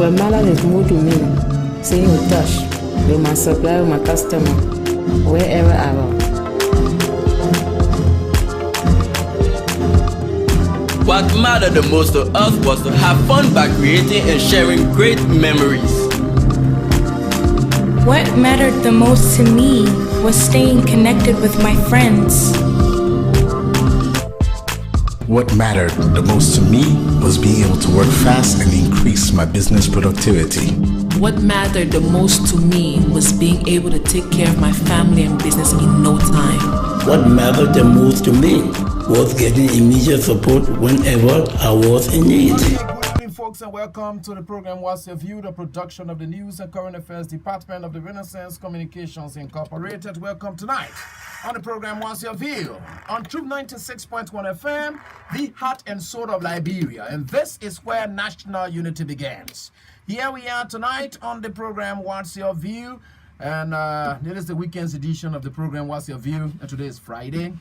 What matters is more to me, seeing with touch, with my supplier, with my customer, wherever I go. What mattered the most to us was to have fun by creating and sharing great memories. What mattered the most to me was staying connected with my friends. What mattered the most to me was being able to work fast and increase my business productivity. What mattered the most to me was being able to take care of my family and business in no time. What mattered the most to me was getting immediate support whenever I was in need. Good evening, folks, and welcome to the program What's Your View, the production of the News and Current Affairs Department of the Renaissance Communications Incorporated. Welcome tonight on the program What's Your View on Truth 96.1 FM, the heart and soul of Liberia. And this is where national unity begins. Here we are tonight on the program What's Your View. And this is the weekend's edition of the program What's Your View. And today is Friday,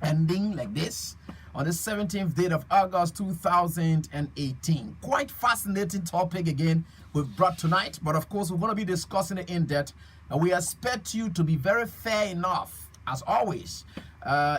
ending like this on the 17th date of August 2018. Quite fascinating topic again we've brought tonight. But of course, we're going to be discussing it in depth. And we expect you to be very fair enough, as always,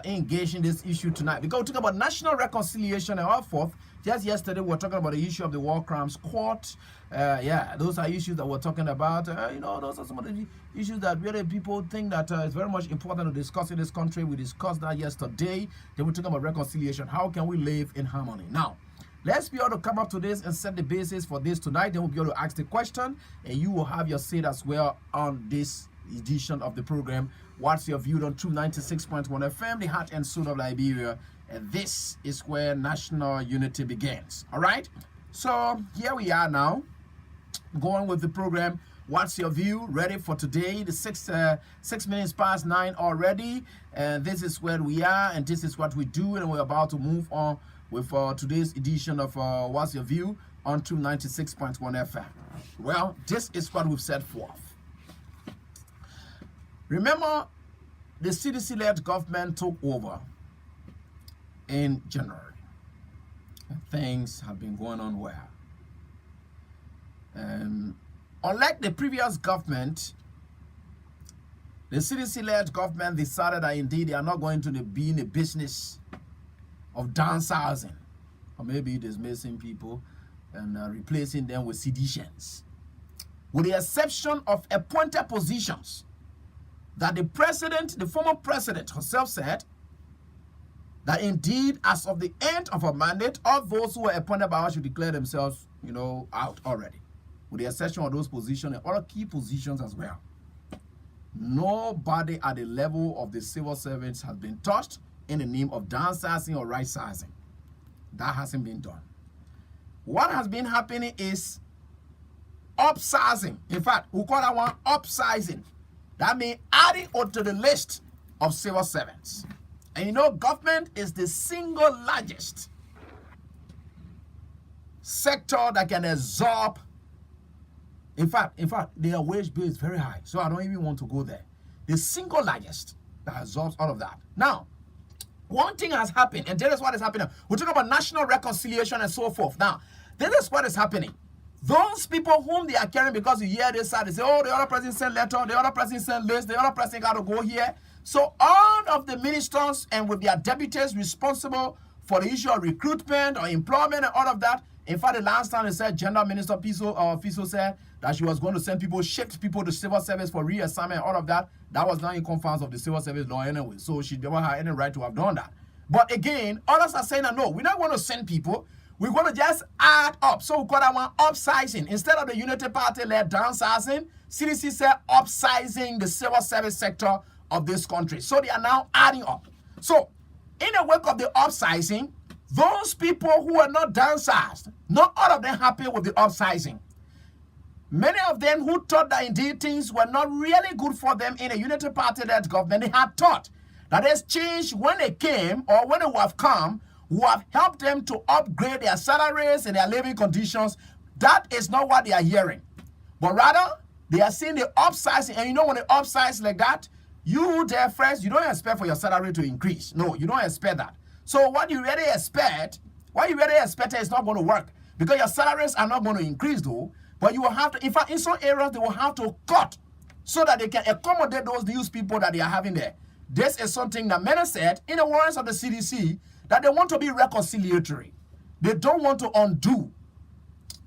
engage in this issue tonight. We're going to talk about national reconciliation and all forth. Just yesterday, we were talking about the issue of the War Crimes Court. Those are issues that we're talking about. Those are some of the issues that really people think that it's very much important to discuss in this country. We discussed that yesterday. Then we're talking about reconciliation. How can we live in harmony? Now, let's be able to come up to this and set the basis for this tonight. Then we'll be able to ask the question, and you will have your say as well on this edition of the program. What's your view on Truth 96.1 FM, the heart and soul of Liberia? And this is where national unity begins. All right? So here we are now, going with the program. What's your view? Ready for today? The 6 minutes past 9 already. And this is where we are, and this is what we do. And we're about to move on with today's edition of What's Your View on Truth 96.1 FM. Well, this is what we've set forth. Remember, the CDC-led government took over in January. And things have been going on well. Unlike the previous government, the CDC-led government decided that indeed they are not going to be in the business of downsizing, or maybe dismissing people and replacing them with seditions, with the exception of appointed positions that the president, the former president herself said that indeed, as of the end of her mandate, all those who were appointed by her should declare themselves, out already, with the exception of those positions and other key positions as well. Nobody at the level of the civil servants has been touched in the name of downsizing or right-sizing. That hasn't been done. What has been happening is upsizing. In fact, we call that one upsizing. That means adding onto the list of civil servants. And government is the single largest sector that can absorb. In fact, their wage bill is very high. So I don't even want to go there. The single largest that absorbs all of that. Now, one thing has happened, and this is what is happening. We talk about national reconciliation and so forth. Now, this is what is happening. Those people whom they are carrying, because you hear this side, they say, oh, the other president sent letter, the other president sent list, the other president got to go here. So all of the ministers and with their deputies responsible for the issue of recruitment or employment and all of that. In fact, the last time they said, Gender Minister Fiso said that she was going to send people, shift people to civil service for reassignment and all of that. That was not in confines of the civil service law anyway. So she didn't have any right to have done that. But again, others are saying that no, we're not going to send people. We're going to just add up. So we call that one upsizing. Instead of the Unity Party-led downsizing, CDC said upsizing the civil service sector of this country. So they are now adding up. So in the wake of the upsizing, those people who are not downsized, not all of them happy with the upsizing. Many of them who thought that indeed things were not really good for them in a Unity Party-led government, they had thought that this change, when it came or when it would have come, would have helped them to upgrade their salaries and their living conditions. That is not what they are hearing. But rather, they are seeing the upsizing. And when they upsize like that, you, their friends, you don't expect for your salary to increase. No, you don't expect that. So what you really expect is not going to work, because your salaries are not going to increase though. But you will have to, in fact, in some areas, they will have to cut so that they can accommodate those news people that they are having there. This is something that many said in the words of the CDC, that they want to be reconciliatory. They don't want to undo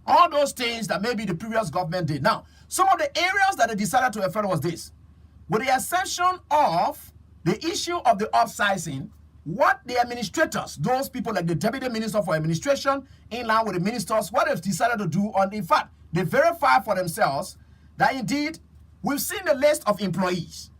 all those things that maybe the previous government did. Now, some of the areas that they decided to affect was this. With the exception of the issue of the upsizing, what the administrators, those people like the Deputy Minister for Administration, in line with the ministers, what they've decided to do, in fact, they verify for themselves that indeed, we've seen the list of employees.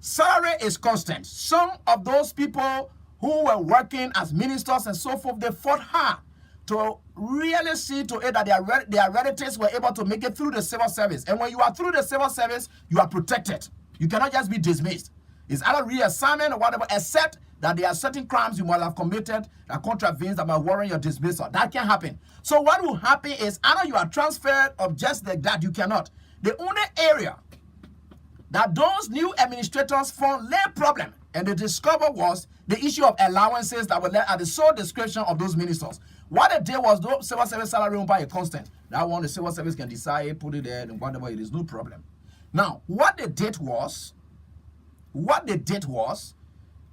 Salary is constant. Some of those people who were working as ministers and so forth, they fought hard to really see to it that their relatives were able to make it through the civil service. And when you are through the civil service, you are protected. You cannot just be dismissed. It's either reassignment or whatever, except that there are certain crimes you might have committed that contravenes that might warrant your dismissal. That can happen. So what will happen is either you are transferred or just like that, you cannot. The only area that those new administrators found their problem and they discovered was the issue of allowances that were left at the sole discretion of those ministers. What they did was the civil service salary won't buy a constant. That one the civil service can decide, put it there, and whatever it is, no problem. Now, what they did was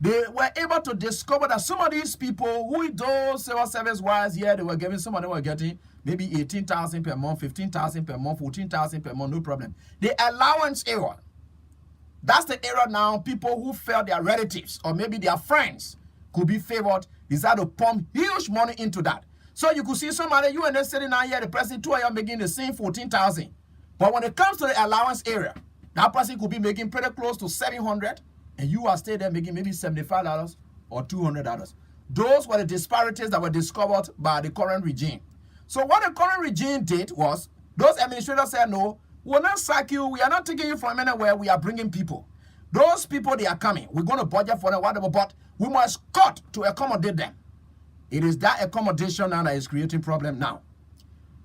they were able to discover that some of these people who those civil service wise, yeah, they were giving, some of them were getting maybe 18,000 per month, 15,000 per month, 14,000 per month, no problem. The allowance area, that's the area now people who felt their relatives or maybe their friends could be favored, decide to pump huge money into that. So you could see somebody, you and them sitting down here, the person, two of you making the same 14,000. But when it comes to the allowance area, that person could be making pretty close to 700, and you are still there making maybe $75 or $200. Those were the disparities that were discovered by the current regime. So what the current regime did was, those administrators said, no, we'll not sack you, we are not taking you from anywhere, we are bringing people. Those people, they are coming. We're going to budget for them, whatever, but we must cut to accommodate them. It is that accommodation now that is creating problem now.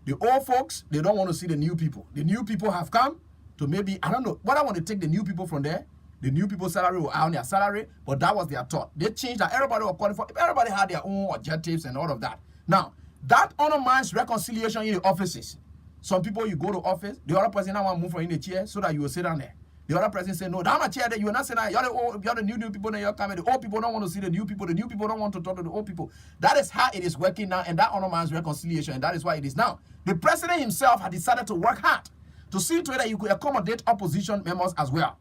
The old folks, they don't want to see the new people. The new people have come to maybe, I don't know, what I want to take the new people from there. The new people's salary will earn their salary, but that was their thought. They changed that everybody was qualified. Everybody had their own objectives and all of that. Now, that undermines reconciliation in the offices. Some people, you go to office, the other person now want to move from in the chair so that you will sit down there. The other person say, no, that my chair there, you will not sit down. You're the new people that you're coming. The old people don't want to see the new people. The new people don't want to talk to the old people. That is how it is working now, and that undermines reconciliation, and that is why it is now. The president himself had decided to work hard to see to it that you could accommodate opposition members as well,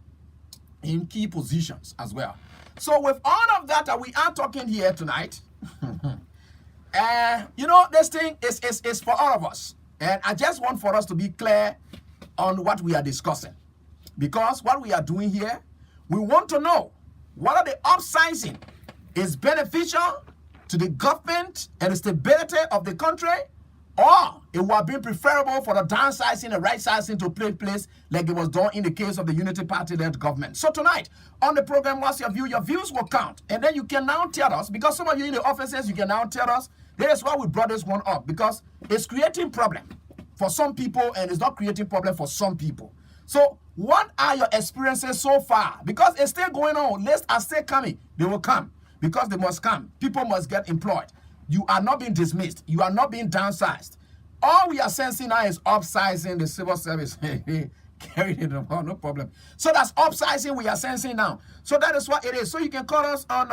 in key positions as well. So with all of that we are talking here tonight, you know, this thing is for all of us. And I just want for us to be clear on what we are discussing. Because what we are doing here, we want to know whether the upsizing is beneficial to the government and the stability of the country, or it would have been preferable for the downsizing and right-sizing to take place like it was done in the case of the Unity Party-led government. So tonight, on the program, what's your view? Your views will count. And then you can now tell us, because some of you in the offices, you can now tell us, that is why we brought this one up, because it's creating problem for some people and it's not creating problem for some people. So what are your experiences so far? Because it's still going on. Lists are still coming. They will come because they must come. People must get employed. You are not being dismissed. You are not being downsized. All we are sensing now is upsizing the civil service. Carrying it on, no problem. So that's upsizing we are sensing now. So that is what it is. So you can call us on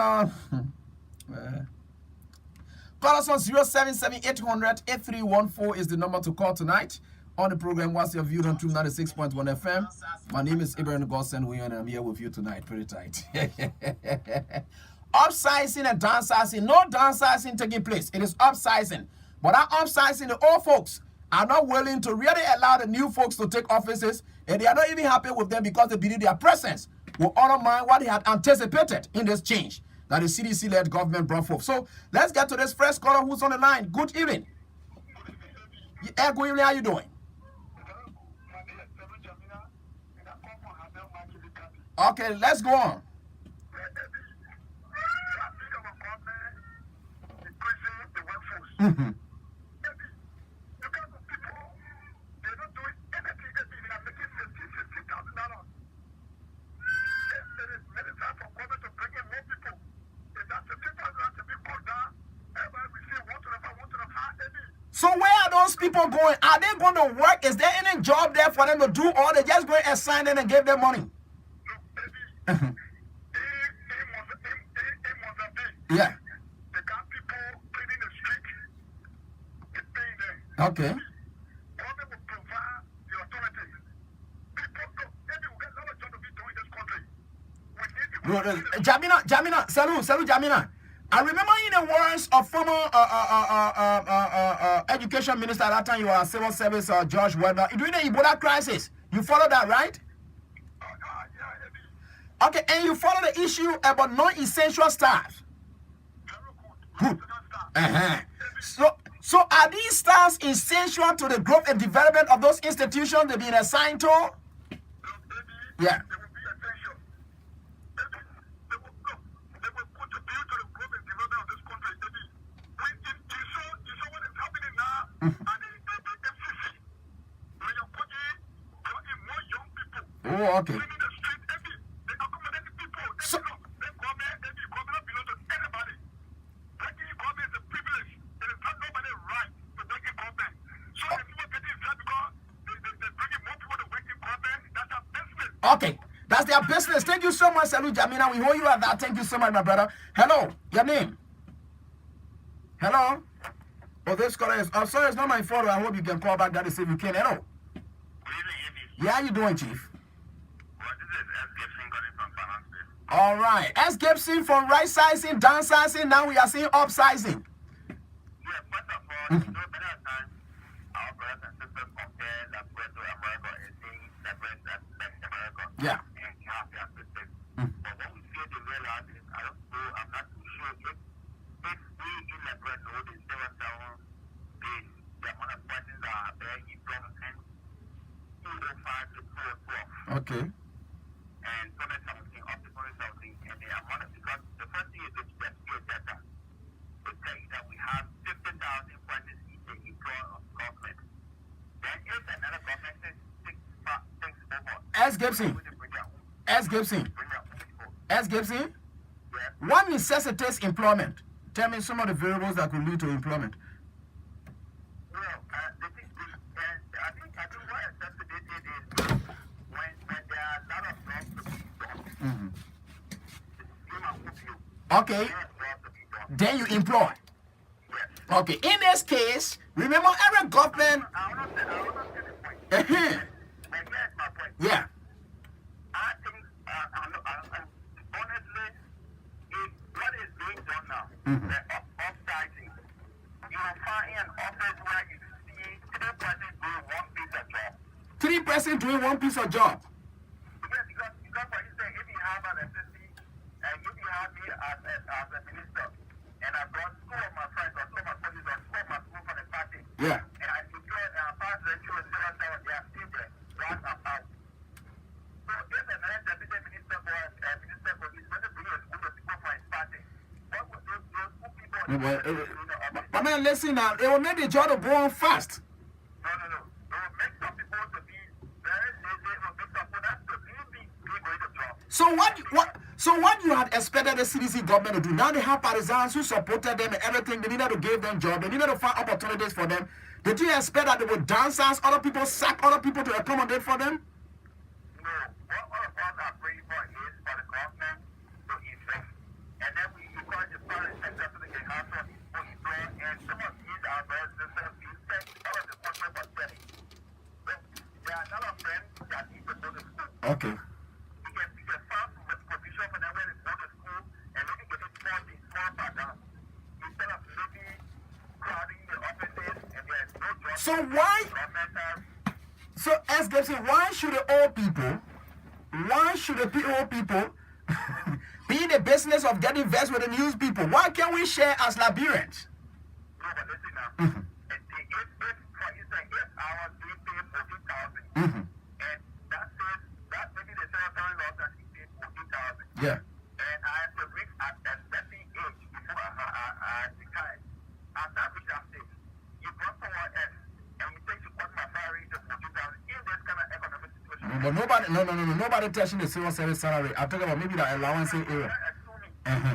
call us on 077-800-8314 is the number to call tonight. On the program, what's your view on Truth 96.1 FM? My name is Ibrahim Godson, and I'm here with you tonight. Pretty tight. Upsizing and downsizing. No downsizing taking place. It is upsizing. But that upsizing, the old folks are not willing to really allow the new folks to take offices, and they are not even happy with them because they believe their presence will undermine what they had anticipated in this change that the CDC-led government brought forth. So let's get to this first caller who's on the line. Good evening. Yeah, good evening. How you doing? Okay, let's go on. Mm-hmm. So where are those people going? Are they going to work? Is there any job there for them to do, or they just going to assign them and give them money? Yeah. Okay. Jamina, salute, Jamina. I remember in the words of former education minister at that time, you were civil service, George Weber, during the Ebola crisis. You follow that, right? Okay, and you follow the issue about non-essential staff. Good. So are these staffs essential to the growth and development of those institutions they've been assigned to? Yeah. Oh, okay. So, okay, that's their business. Thank you so much, Salute Jamina. We hold you at that. Thank you so much, my brother. Hello, your name? Hello? Oh, this caller is. I'm sorry, it's not my fault. I hope you can call back that if you can. Hello? Yeah, how you doing, Chief? All right. S. Gibson from right sizing, downsizing. Now we are seeing upsizing. Yeah, first of all, you know, many times our brothers and sisters compare Labrador to America and saying Labrador that's best America. Yeah. And you have their sisters. But when we see the real out is, I don't know, I'm not too sure if we in Labrador know the 7,000 days, the amount of questions that are there, you from 205 to 212. Okay. And 2017 up to 2017, and the amount of, because the first thing is the data. It tell you that we have 50,000 questions each day employed on government. Then if another government says takes over. S. Gibson. S. Gibson. S. Gibson. What necessitates employment? Tell me some of the variables that could lead to employment. Well, the thing is, I think what necessitates is when there are a lot of jobs to be done. Okay. Then you employ. Okay. In this case, remember every government. I want to say the point. But here's my point. Yeah. I think, honestly, what is being done now, the upsizing, you will find an office where you see 3 persons doing one piece of job. 3 persons doing one piece of job. Yes, because for instance, if you have an assistant, and if you have me as a minister, and I brought 2 of my friends or 2 of my colleagues or 2 of my school for the party, Yeah. and I declare and I pass the children, they are still there, right about. So if another deputy minister or a minister for this, when they bring a school of people for his party, what would those 2 people But man, listen now, it will make the job to go on fast. No. It will make some people to be very lazy. It will make some people not to really be going to job. So what you had expected the CDC government to do? Now they have partisans who supported them and everything. They needed to give them jobs. They needed to find opportunities for them. Did you expect that they would downsize other people, sack other people to accommodate for them? No. What all of us are praying for is for the government to invest. And then we encourage the private sector so they can have some people employed. And some of these are very systems. We spend all of the money for selling. So there are a lot of friends that need to go to school. Okay. We can find provision for them when they go to school and maybe get a small part down. Instead of maybe crowding the offices and there is no job. So why? So S. Gibson, why should the old people be in the business of getting vexed with the news people? Why can't we share as Liberians? No, but listen now. If, for instance, if I was being paid 14,000, and that says that maybe the 7,000 laws that he paid 14,000. Yeah. And I have to reach at a certain age before I retire. After I reach that stage, you brought someone else, and you take to cut my salary to 14,000 in this kind of economic situation. But nobody, no, nobody touching the civil service salary. I'm talking about maybe the allowance area. And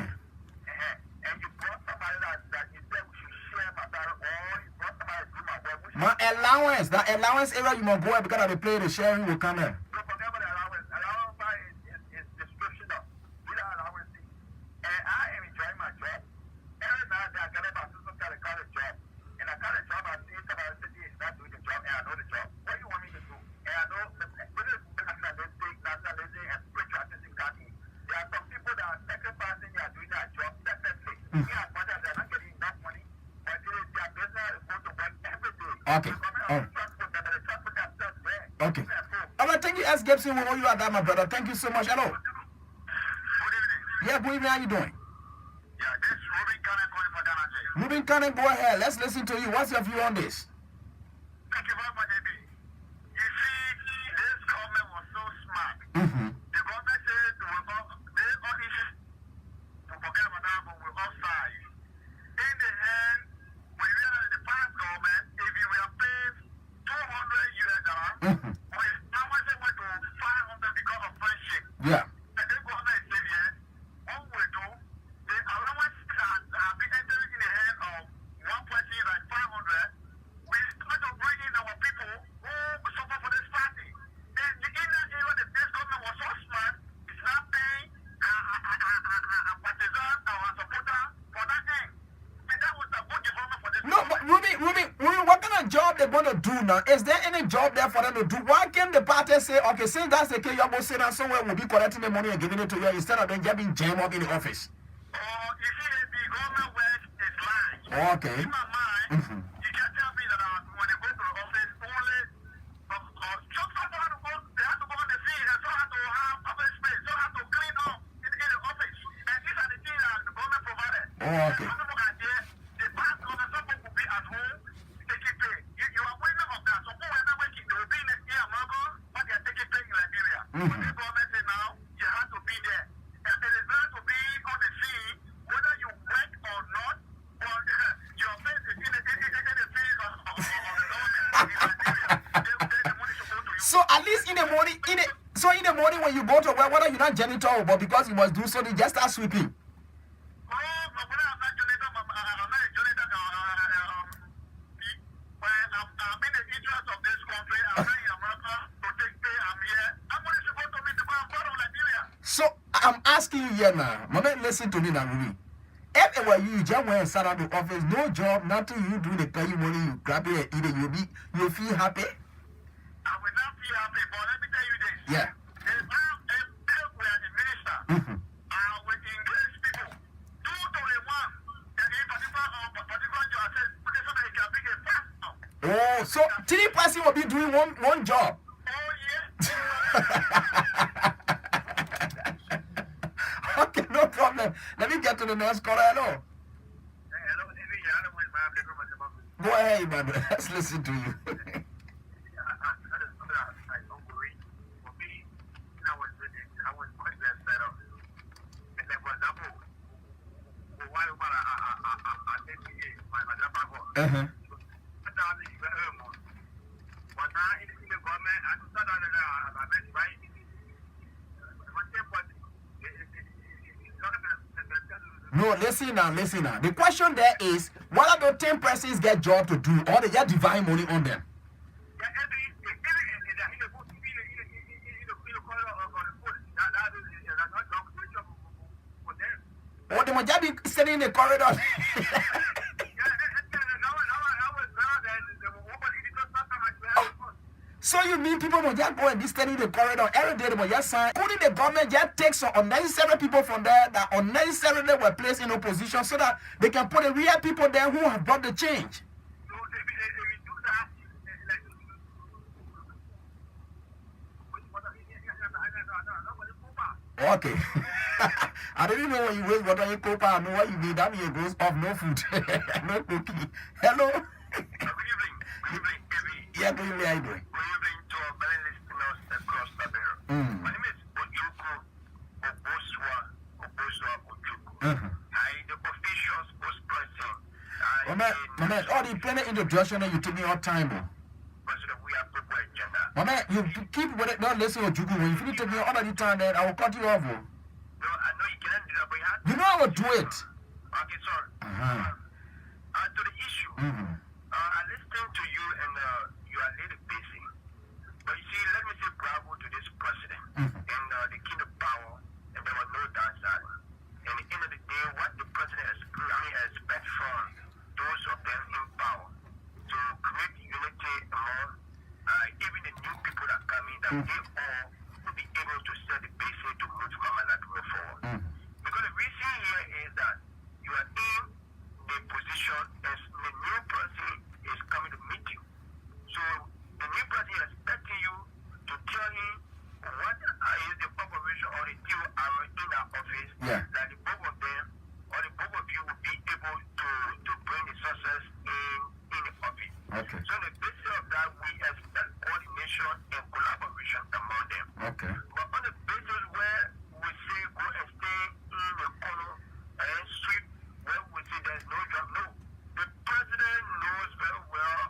you brought somebody that you said we should share my salary, or you brought somebody to do allowance, the allowance area you must go because of the play the sharing will come in. Don't forget about the allowance. Allowance is descriptional. Without allowance, and I am enjoying my job. Every night I get about some kind of college job, and I got a job. I see somebody city is not doing the job, and I know the job. What do you want me to do? And I know nationalism and spiritualism county. There are some people that are sacrificing. They are doing that job separately. Me as much as they're not getting enough money, but their business is going to work every day. Okay. Okay. All right, thank you, S. Gibson. We owe you at that, my brother. Thank you so much. Hello. Good evening. Yeah, good evening. How you doing? Yeah, this is Ruben Cannon calling for Ghana Jail. Ruben Cannon, go ahead. Let's listen to you. What's your view on this? Thank you very much, AB. You see, this government was so smart. Mm-hmm. The government said they all issues to forget about that, but we're offside. In the end, we realized the past government, if you were paid $200, Mm-hmm. now I say went to $500 because of friendship. Yeah. And then government said yes. What we do, the allowances have been entering in the hand of one person like 500. We start to bring in our people who suffer for this party. And in that area, this government was so smart, it's not paying a partisan or a supporter for that thing. And that was a good development for this No, but Ruben, what kind of job they're going to do now? Is there any job there for them to do? Why can't the party say, okay, since that's the case, you're going to sit down somewhere, we'll be collecting the money and giving it to you instead of them just being jammed up in the office? You see, the government work is lying. Okay. In my mind, Mm-hmm. you can't tell me that when they go to the office, only some people have to go, they have to go on the field, and some have to have public space, some have to clean up in the office. And these are the things that the government provided. Okay. And some people are there, the past government, some people will be at home, taking pay. You are aware of that. Some people are not working, they will be in America, but they are taking pay in Liberia. Mm-hmm. But this government say now, you have to be there. And it is better to be on the scene, whether you work or not, or your face is in the face of the government in Liberia. The money should go to you. So at least in the morning when you go to work, whether you're not janitor, but because you must do so, you just start sweeping. Oh, but when I'm not Jonathan, I'm not a Jonathan. I'm in the interest of this country. I'm not in America to take pay. I'm here. I'm going to go to me because I'm part of Liberia. So I'm asking you here now, Mama, listen to me now, Ruby. If it were you just went and sat at the office, no job, nothing you do, they pay you money, you grab it and eat it, you'll feel happy? I will not feel happy, but let me tell you this. Yeah. If we are the minister, Mm-hmm. I will engage people 2 to 1. And in particular job, I said, put it so that he can bring a fast now. Oh, so 3 person will be doing one job. Oh, yeah. Okay, no problem. Let me get to the next caller. Hello. Hello, David. I don't want my bedroom at the moment. Go ahead, man. Let's listen to you. I was quite well set up. And then, for example, while I think my grandpa Uh-huh. but now in the government, I just thought I meant right. No, listen now. The question there is, whether the 10 persons get job to do or they just divide money on them? Or they must just be sitting in the corridor. So you mean people will just go and be standing in the corridor every day? They will just sign. Couldn't the government just take some unnecessary people from there that unnecessarily were placed in opposition so that they can put the real people there who have brought the change? Okay. I didn't know when you waste water in Copa. I know what you mean. That means it goes off, no food, no cookie. Hello? Good evening, Kevin. Yeah, good evening. How you doing? Good evening to our many listeners across the barrel. My name is Ojuku Oboswa Ojuku. I the official spokesperson. My man, all the planet introduction and you took me all time, bro. President, we have people agenda. My man, you keep with it. Don't listen to Jugu. When you finish taking me all of the time, then I will cut you off, bro. No, I know you can't do that, but you have to. You know I will do it. Okay, sorry. Uh-huh. To the issue. Mm-hmm. I listened to you and that they all will be able to set the basis to move command and move forward. Because the reason here is that you are in the position as the new person is coming to meet you. So the new person is expecting you to tell him what is the operation or the deal are in our office that the both of them or the both of you will be able to bring the success in the office. Okay. So on the basis of that, we expect coordination and collaboration among them. Okay. But on the basis where we say go and stay in the corner and sweep, where we say there's no job, no. The president knows very well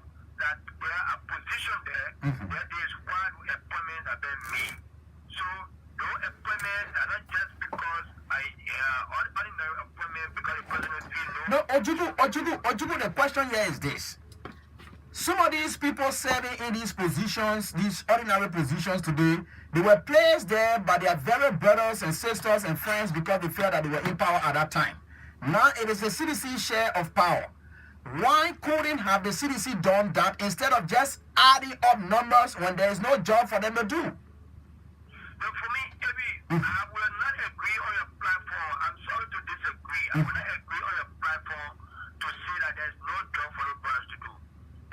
that there are positions there where there is one appointment that been made. So those appointments are not just because ordinary appointment because the president feels No, Ojubu, the question here is this. Some of these people serving in these positions, these ordinary positions today, they were placed there by their very brothers and sisters and friends because they felt that they were in power at that time. Now it is the CDC share of power. Why couldn't have the CDC done that instead of just adding up numbers when there is no job for them to do? But for me, Ebi, I will not agree on your platform. I'm sorry to disagree. I will not agree on your platform to say that there's no job for the brothers to do.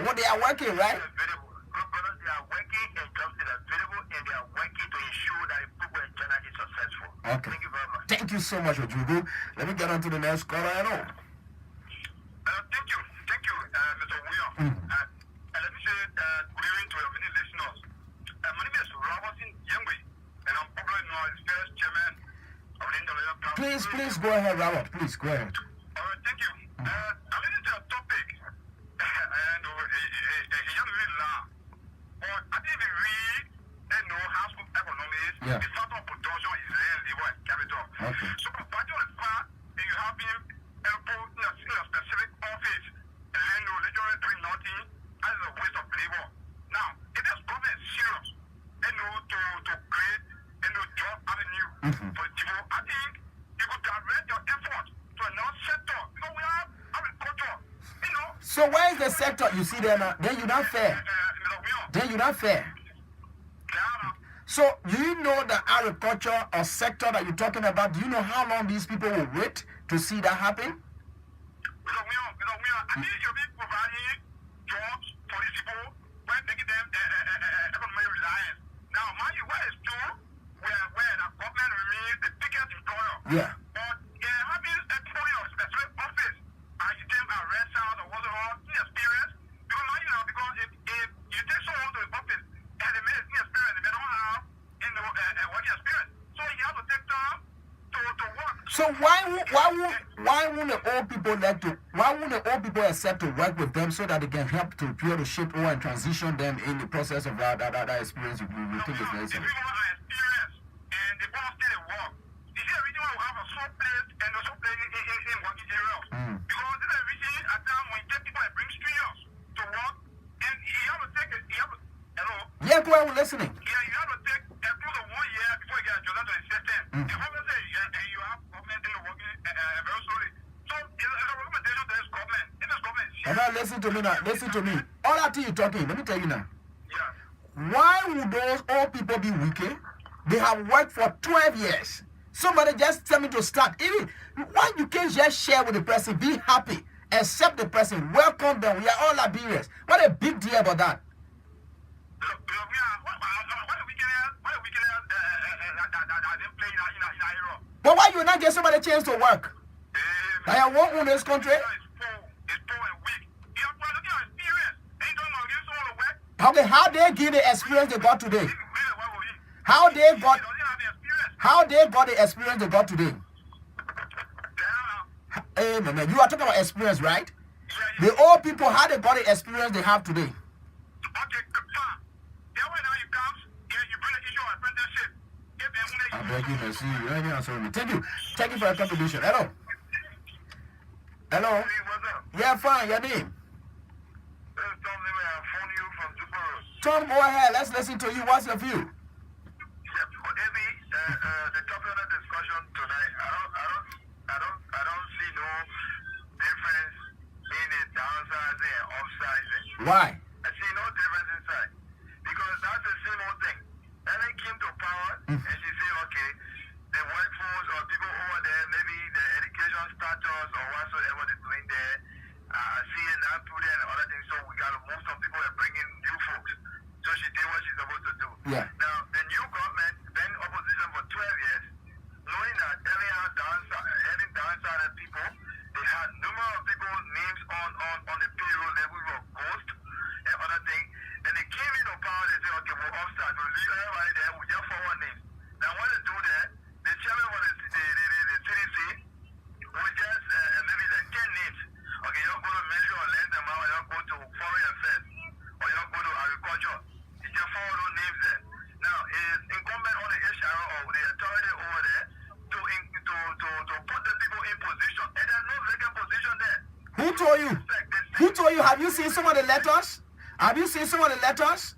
Well, they are working, right? Available. The brothers, they are working and jobs that are available and they are working to ensure that the people in China is successful. Okay. Thank you very much. Thank you so much, Ojubu. Let me get on to the next caller. Hello. Thank you, Mr. William. And let me say good evening to your many listeners. My name is Robertson Yengwe, and I'm probably known as first chairman of the Indonesia Council. Please go ahead, Robert. Please go ahead. All right, thank you. I'm listening to a topic, and a young really laugh. But I think we read and know how school economics, Yeah. the factor of production is real labor and capital. Okay. So, part of the fact that you have been put in a specific office, and then you're literally doing nothing as a waste of labor. Now, if this government is serious, to create a new job avenue for people, I think you could direct your effort to another sector. Because we have agriculture, So where is the sector you see there now? Then you're not fair. Then you're not fair. So do you know the agriculture or sector that you're talking about? Do you know how long these people will wait to see that happen? I think you'll be providing jobs for these people when making them economic reliance. Now, mind you, where is true, where the government remains the biggest employer. Yeah. But having a employer of specific office, and you take a rest out or whatever, inexperience, because mind you now, because if you take someone to the office and they may have inexperience, they don't have working experience. So you have to take time to work. So why won't the old people accept to work with them so that they can help to be able to shape over and transition them in the process of that experience you think is necessary? If people are experienced and they want to stay at work, you see the reason why we have a short place and a short place in working areas. Because this is the reason at times when you take people and bring strangers to work, and you have to take hello? Yeah, go ahead, we're listening. Yeah, you have to take close to 1 year before you get adjusted to the system. If obviously you have government in the working very slowly. So it's a recommendation to this government. If this government is And now listen to me now. Listen to me. All that thing you're talking, let me tell you now. yeah. Why would those old people be wicked? They have worked for 12 years. Somebody just tell me to start. Even why you can't just share with the person, be happy, accept the person, welcome them. We are all Liberians. What a big deal about that. But why you not get somebody a chance to work? I want in this country. Okay, how they get the experience they got today? How they got the experience they got today? Hey, man, you are talking about experience, right? The old people, how they got the experience they have today? I beg you, see you. Any answer me? Thank you. Thank you for your contribution. Hello. Hello. Yeah, fine. Your name? Tom, go ahead. Let's listen to you. What's your view? The topic of the discussion tonight, I don't see no difference in the downsizing and upsizing. Why? I see no difference inside. Because that's the same old thing. Ellen came to power, and she said, okay, the workforce or people over there, maybe the education status or whatsoever they're doing there, seeing that prudent and other things, so we got to move some people and bring in new folks. So she did what she's supposed to do. Yeah. Now, the new government, been in opposition for 12 years, knowing that Ellen had downsided people, they had numerous of people's names on the payroll level of ghost and other things. Then they came into power, they said, okay, we'll upstart, we'll leave everybody there, we'll just forward names. Now, when they do that, the chairman for the CDC will just maybe like 10 names. Okay, you're going to Ministry of Land and you're going to Foreign Affairs, or you're going to Agriculture. You can forward those names there. Now, it's incumbent on the HR or the authority over there to put the people in position. And there's no vacant position there. Who told you? Who told you? Have you seen some of the letters? Have you seen some of the letters?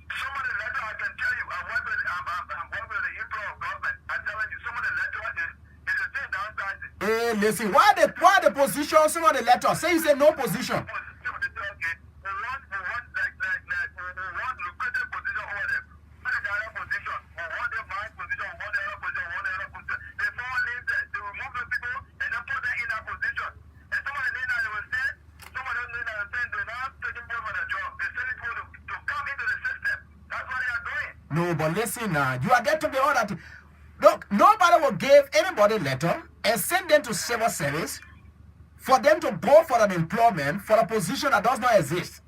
Some of the letters I can tell you, I'm working with the inflow of government. I'm telling you, some of the letters is a thing downsizing. Hey, listen, why the position, some of the letters? Say you say no position. No, but listen now, you are there to be all that. Look, nobody will give anybody a letter and send them to civil service for them to go for an employment for a position that does not exist.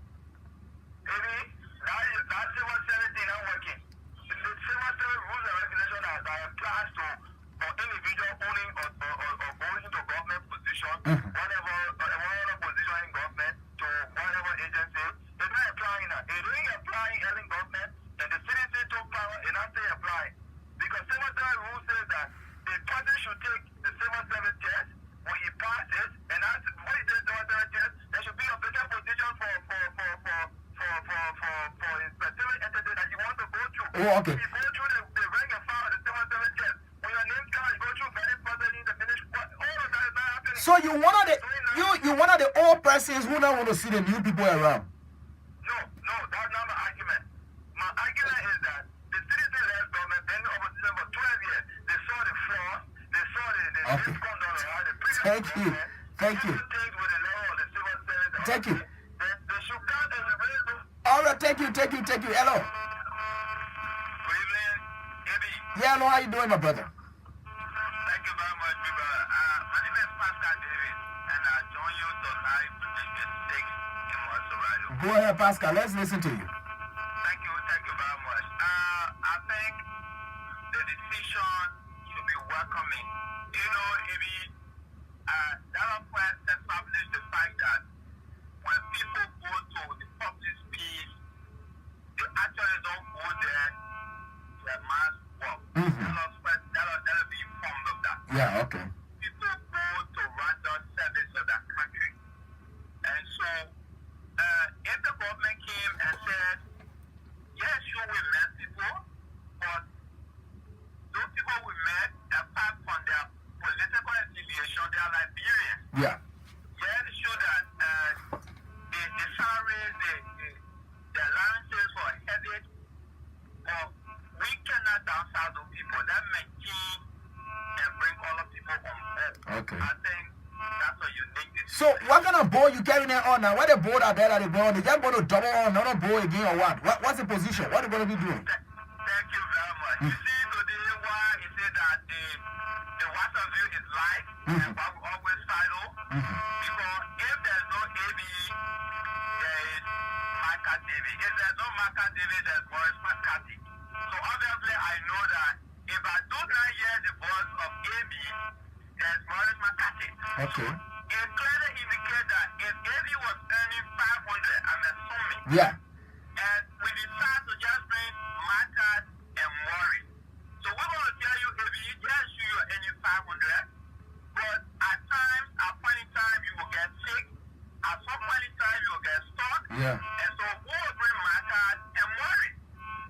Oh, okay. So you one of the old persons who don't want to see the new people around. No, that's not my argument. My argument is that the citizen led government been in opposition for 12 years. They saw the flaws, they saw the misconduct of the previous Thank you. Thank you. Thank you. They should come and replace them. All right, thank you. Hello. Good evening, Eddie. Yeah, hello, how you doing, my brother? Thank you very much, people. My name is Pascal David, and I join you tonight to make a stake in Maserati. Go ahead, Pascal. Let's listen to you. Thank you very much. I think the decision should be welcoming. You know, that point established the fact that when people go to the public space, they actually don't go there to a mass walk. That'll be informed of that. Yeah, okay. People go to render service of that country. And so, if the government came and said, yes, sure, we met people, but those people we met, apart from their political affiliation, they are Liberians. Yeah. Yeah, they show that the salaries, the allowances for headache, but we cannot downsize those people. That maintain and bring all of people on board. Okay. I think that's a unique decision. So what kind of board you carrying it on now? What the board are there that they going? They just going to double on another board again or what? What's the position? What are they going to be doing? Thank you very much. You see today why he said that the water view is light and why we always follow. Because if there's no AB, there is Maka TV. If there's no Maka TV, there's Boris Makati. So obviously I know that if I do not hear the voice of AB, there's Boris Makati. Okay. It clearly indicates that if AB was earning 500, I'm assuming. Yeah. And we decide to just bring Makat and Mori. So we're going to tell you, if you yes, you are earning 500, but at times, at point in time, you will get sick. At some point in time, you will get stuck. Yeah. And so we will bring Makat and Mori.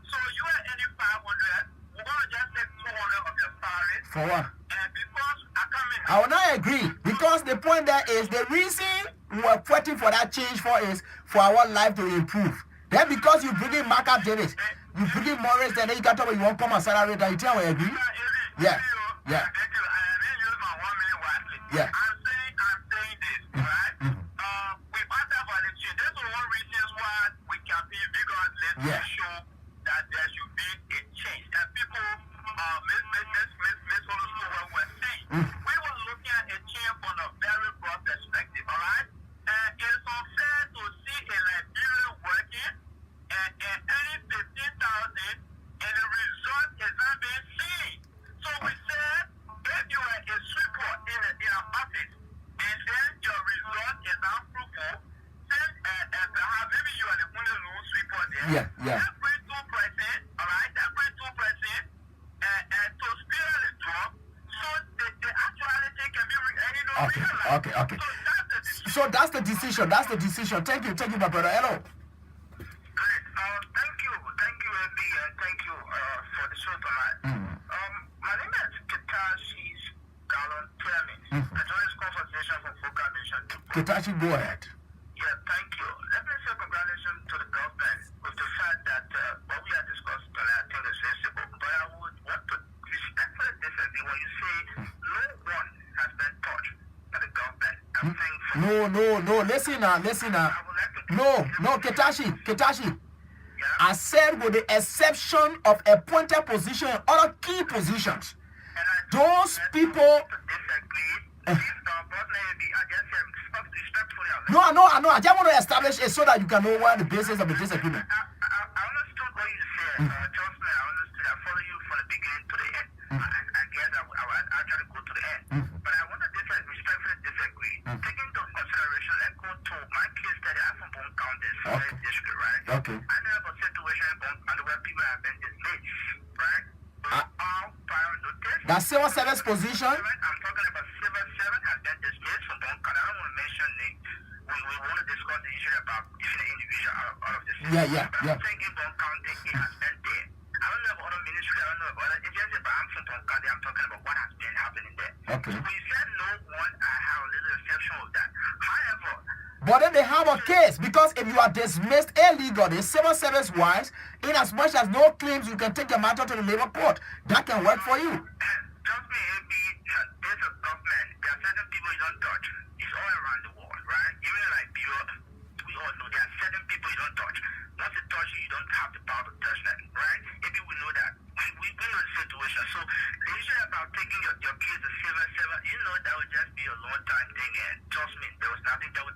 So you are earning 500, we're going to just take 200 of your salary. For what? And because I come in. I will not agree because the point there is the reason we are fighting for that change for is for our life to improve. Then because you bring in Market Davis, You bring in Morris, and then you got to you won't come and salary that you tell me agree. Yeah. Yeah. Yeah. I'm saying this, right? We want to volunteer. That's one reason why we can be because let's show that there should be a change. That people misunderstood what we're saying. We were looking at a change from a very broad perspective, all right? And it's unfair to see a Liberian working and earning 15,000 and the result is not being seen. So we said, if you are a sweeper in an office and then your result is not fruitful, then perhaps maybe you are the only little sweeper there. Yeah. That brings 2%, all right? That brings 2% to spill the drop so the actuality can be realized. Okay. So that's the decision. Thank you, my brother. Hello. Great. Thank you, Ebi, and thank you for the show tonight. My name is Kitashi Galon Temi. I joined this conversation from Focal Nation. Kitashi, go ahead. Yeah, thank you. Let me say congratulations to the government with the fact that what we are discussing tonight, I think is sensible. But I would want to respectfully disagree when you say no one has been touched by the government. I'm saying No. Listen now. No, Kitashi. I said with the exception of appointed position and other key positions. Those people. No, I just want to establish it so that you can know what the basis of the disagreement. I understood what you said. Trust me, I understood. I follow you from the beginning to the end. I guess I will actually go to the end. But I want to respectfully disagree. Taking into consideration, like go to my case study, I'm from Bone County, district, right? Okay. I know about situation where people have been dismissed, right? All prior notice. That civil service position. I'm talking about civil servant has been dismissed from Bone County. I don't want to mention names. We want to discuss the issue about the individual out of the system. Yeah. I'm saying in Bone County, it has been there. I don't know about other ministry, I don't know about other agencies, but I'm from Bone County. I'm talking about what has been happening there. Okay. So we said no one, I have a little exception of that. However, But then they have a case because if you are dismissed illegally, civil service wise, in as much as no claims, you can take the matter to the labor court. That can work for you. trust me, there's a government, there are certain people you don't touch. It's all around the world, right? Even like we all know there are certain people you don't touch. Once you touch you don't have the power to touch them, right? Maybe we know that. We know the situation. So the issue about taking your case to civil servant, that would just be a long time thing. And trust me, there would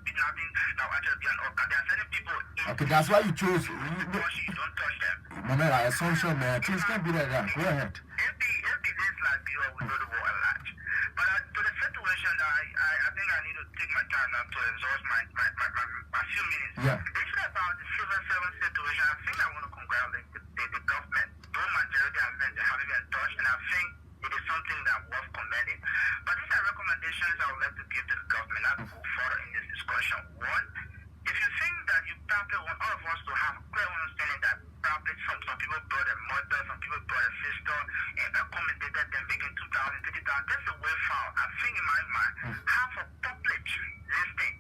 be nothing that would actually be an outcome. There are certain people Okay, that's why you choose. you don't touch them. Man, assumption, man. Things can't be like that. Go ahead. If this like pure, we know the war a lot. But to the situation, I think I need to take my time now to exhaust my few minutes. Yeah. It's about the civil service situation. I think I want to congratulate the government. Though majority haven't been touched, and I think it is something that worth commending. But these are recommendations I would like to give to the government as we go further in this discussion. One, if you think that you probably want all of us to have a clear understanding that probably some people brought a mother, some people brought a sister, and accommodated them making 2,000, 50,000. That's the way found. I think in my mind, have a public listing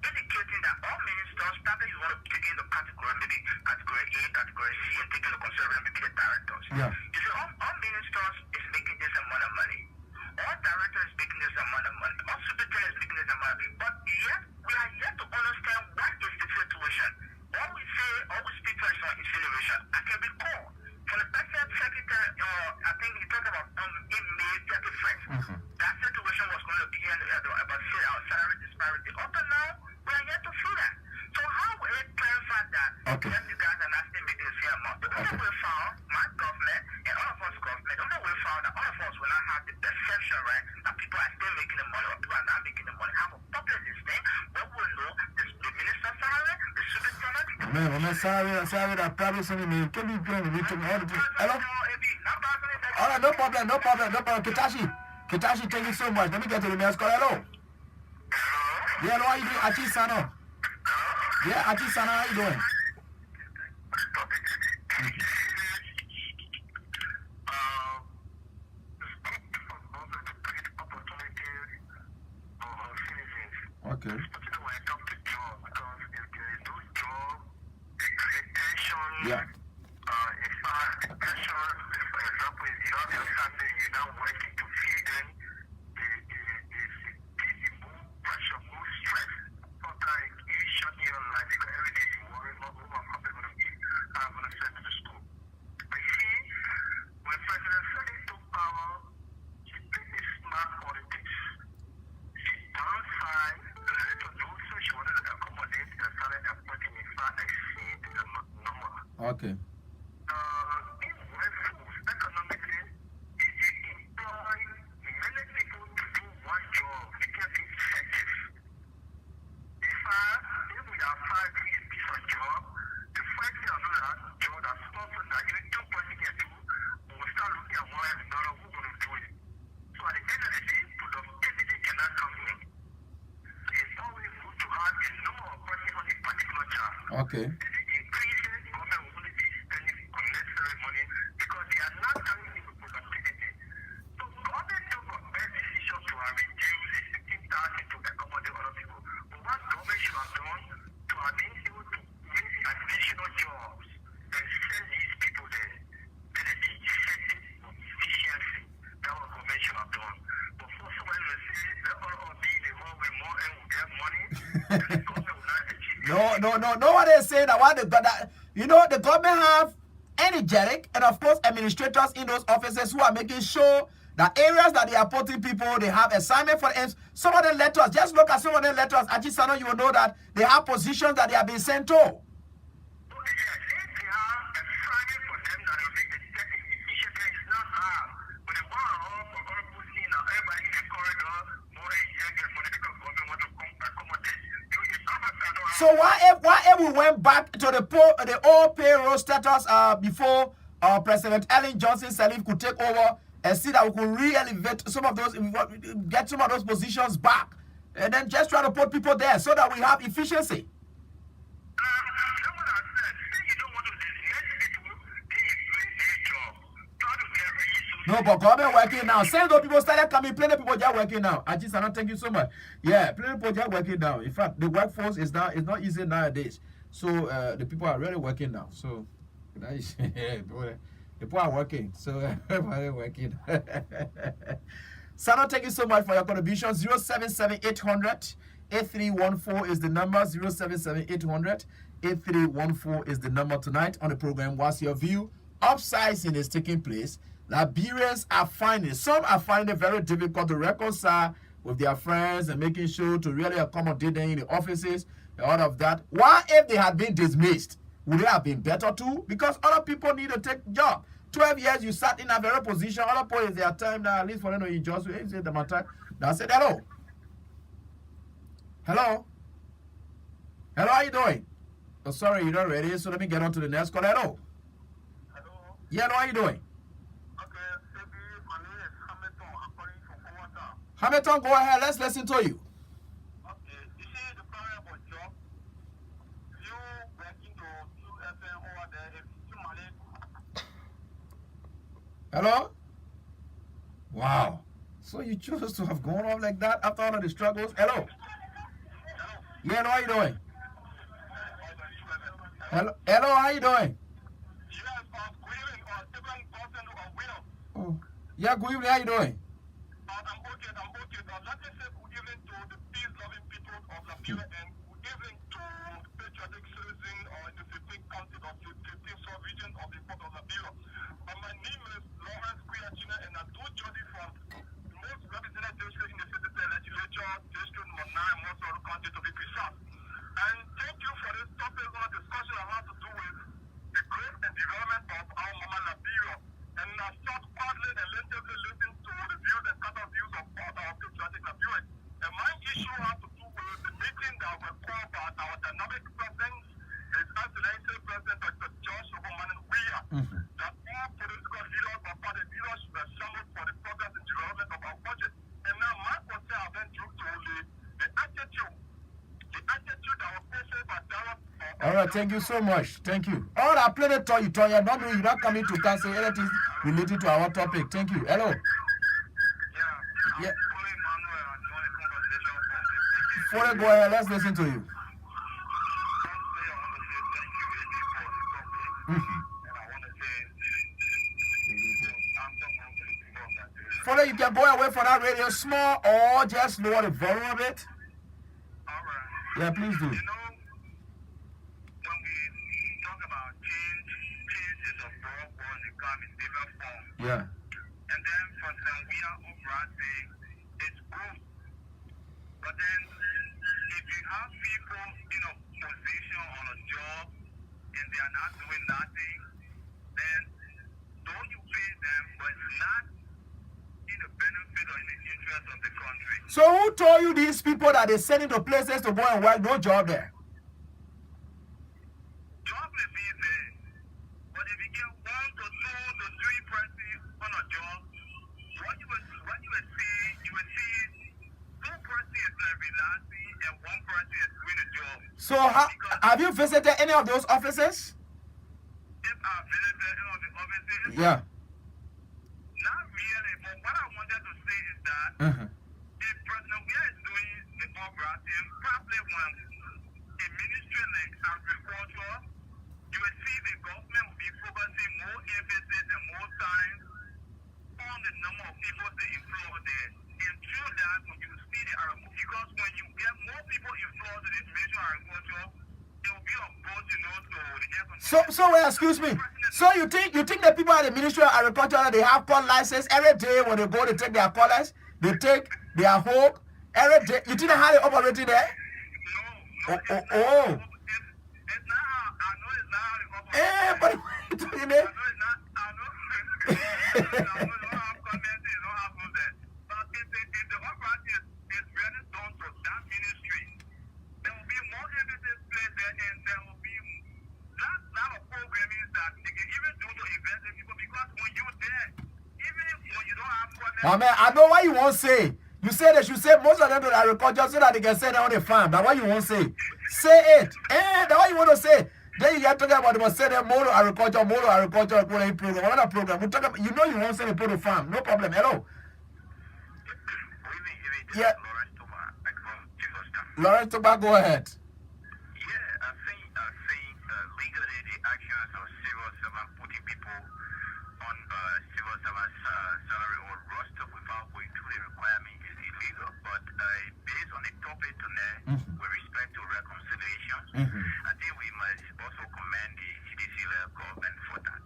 indicating that all ministers probably you want to take in the category, maybe category A, category C, and take into consideration maybe the directors. Yeah. You see, all ministers is making this amount of money. All directors is making this amount of money. All superintendents is making this amount of money. But yet, we are yet to understand what is the situation. All we speak for is incineration. I can recall from the president secretary, I think he talked about in May 31st. That situation was going to be about salary disparity. Up to now, we are yet to see that. So how will it clarify that? Okay. Yes, you guys are not still making the same amount. The only way found, my government and all of us government, the only way found that all of us will not have the perception, right, that people are still making the money or people are not making the money. Have a public listing where we will know the minister's salary, the superintendent. Man, sorry, that probably something me. Can be playing the meeting all the time. Hello? All right, no problem. Kitashi, thank you so much. Let me get to the next call. Hello? Yeah, hello, how you doing? Achi Sano. Yeah, Achi Sano, how you doing? Okay. Yeah. exceed the normal. Okay. These workforce economically, it employ many people to do one job. It can be effective. If we are five doing a piece of job, the first thing another job that's sponsored that even two person can do, we will start looking at one another who's going to do it. So at the end of the day, productivity cannot come in. So it's always good to have a number of persons on a particular job. Okay. If it increases, government will only be spending unnecessary money because they are not carrying in productivity. So government took a bad decision to reduce the 15,000 to accommodate other people. But what government should have done to have been able to make additional jobs and send these people there, then it be effective efficiency. That what government should have done. But for somebody to say that all be in the wrong way more and will get money, then the government will not achieve it. No one is saying that what the the government have energetic and of course administrators in those offices who are making sure that areas that they are putting people, they have assignment for them. Some of the letters, just look at some of the letters, Ajisano, you will know that they have positions that they are being sent to. So why if we went back to the old payroll status before President Ellen Johnson Sirleaf could take over and see that we could re-elevate some of those, get some of those positions back, and then just try to put people there so that we have efficiency. No, but government working now. Since those people started coming, plenty of people just working now. Ajisana, thank you so much. Yeah, plenty of people just working now. In fact, the workforce is not easy nowadays. So the people are really working now. So that is the people are working. So everybody working. Sana, thank you so much for your contribution. 077-800-8314 is the number. 077-800-8314 is the number tonight on the program. What's your view? Upsizing is taking place. Liberians are finding, some are finding it very difficult to reconcile with their friends and making sure to really accommodate them in the offices and all of that. Why, if they had been dismissed, would it have been better too? Because other people need to take job. 12 years you sat in a very position. Other people is their time now, at least for them to enjoy. So say the matter. Now say hello. Hello. Hello, how you doing? Oh, sorry, you're not ready. So let me get on to the next call. Hello. Hello. Yeah, hello, how you doing? Hamilton, go ahead. Let's listen to you. Okay, you see the problem about job. You working to FM over there, if you money. Hello? Wow. So you chose to have gone off like that after all of the struggles? Hello? Yeah, hello, how you doing? Hello, how you doing? Yes, good evening, different person or widow. Oh. Yeah, good evening, how you doing? I'm okay. Let me say good evening to the peace-loving people of Liberia and good evening to patriotic citizens in the 15th county of the 15th sub-region of the port of Liberia. My name is Lawrence Kuyachina and I do journey from the most represented district in the city legislature, district number 9, Mosoro County to be precise. And thank you for this topic on discussion I have to do with the growth and development of our mama Liberia. And I start quietly and lentily listening to the views and counter views of our patriotic Liberians. And my issue has to do with the meeting that was called by our dynamic president, His Excellency President Dr. George Obomanen Weah, that all political leaders or party leaders were summoned for the progress and development of our budget. And now my concern has been due to the attitude that was posted by Darren. All right, thank you so much. Thank you. All right, I played it to you. You're not coming to cancel anything related to our topic. Thank you. Hello. Yeah. Before I go ahead, let's listen to you. Father, you can go away from that radio small or just lower the volume of it. Yeah, please do. You know, when we talk about change is a broad word and it comes in different forms. Yeah. And then President Weah O'Brien saying it's growth. But then, if you have people in a position on a job and they are not doing nothing, then though you pay them, but it's not in the benefit or in the interest of the country. So who told you these people that they send into places to go and work, no job there? Job may be there, but if you get 1 to 2 to 3 persons on a job, what you will see 2 persons is relaxing and 1 person is doing a job. So have you visited any of those offices? If I visited any of the offices, Yeah. not really, but what I wanted to say is that if President Weah is doing the uprising, probably when a ministry like agriculture, you will see the government will be focusing more emphasis and more time on the number of people they employ there. And through that, when you see the because when you get more people employed in the ministry of agriculture, it will be a both, to the economy. So wait, excuse me. So you think the people at the Ministry of Agriculture, they have call license every day when they go to take their callers, they take their home every day. You think how they operating there? No. Oh. It's not how, I know it's not how they operate. Eh, but you know. Oh man, I know what you won't say. You say they should say most of them to agriculture so that they can say that on the farm. That's what you won't say. Say it. That's what you want to say. Then you get talking about they must say that more agriculture, program. Another program. We talk about, you know you won't say they put the farm. No problem. Hello. Yeah. Lawrence Toba, go ahead. Yeah, I think legally the actions of civil servant putting people on civil servant salary or roster without going through the requirement is illegal. But based on the topic tonight, with respect to reconciliation, I think we must also commend the CDC government for that.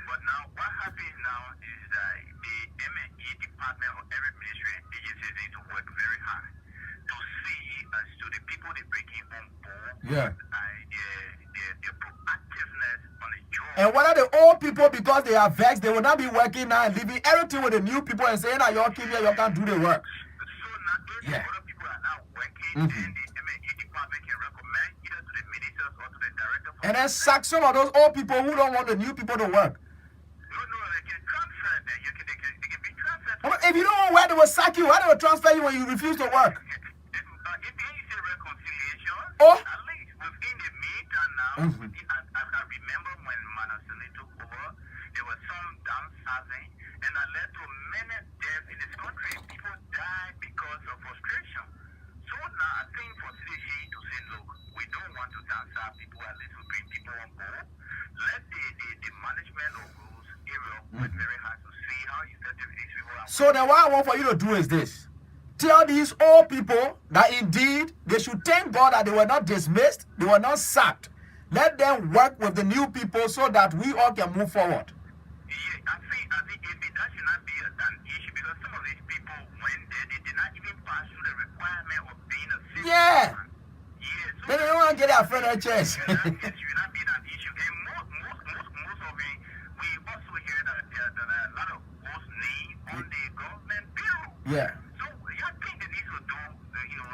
But now, what happens now is that the M&E department of every ministry and agency needs to work very hard to see as to the people they bring in on board. Yeah. Their proactiveness on the job. And what are the old people, because they are vexed, they will not be working now and leaving everything with the new people and saying that y'all keep here, y'all can't do the work. So now, if other people are not working, then the M&E department can recommend either to the ministers or to the director. And then sack some of those old people who don't want the new people to work. No, they can transfer them. They can be transferred. But if you don't want work, they will sack you. Why they will transfer you when you refuse to work? If there is a reconciliation, Oh. at least within the meantime now, I remember when Manasili took over, there was some downsizing, and that led to many deaths in this country. People died because of frustration. So now I think for CDC to say, look, we don't want to downsize people, at least we bring people on board. Let the management of those areas work very hard to see how effective these people are. So then what I want for you to do is this. Tell these old people that indeed they should thank God that they were not dismissed, they were not sacked. Let them work with the new people so that we all can move forward. Yeah, I think that should not be an issue because some of these people, when they did not even pass through the requirement of being a citizen. Yeah. So They don't want to get their friend a chance. that should not be an issue. And most of it, we also hear that there are a lot of post names on the government bill. Yeah. So I think they need to do,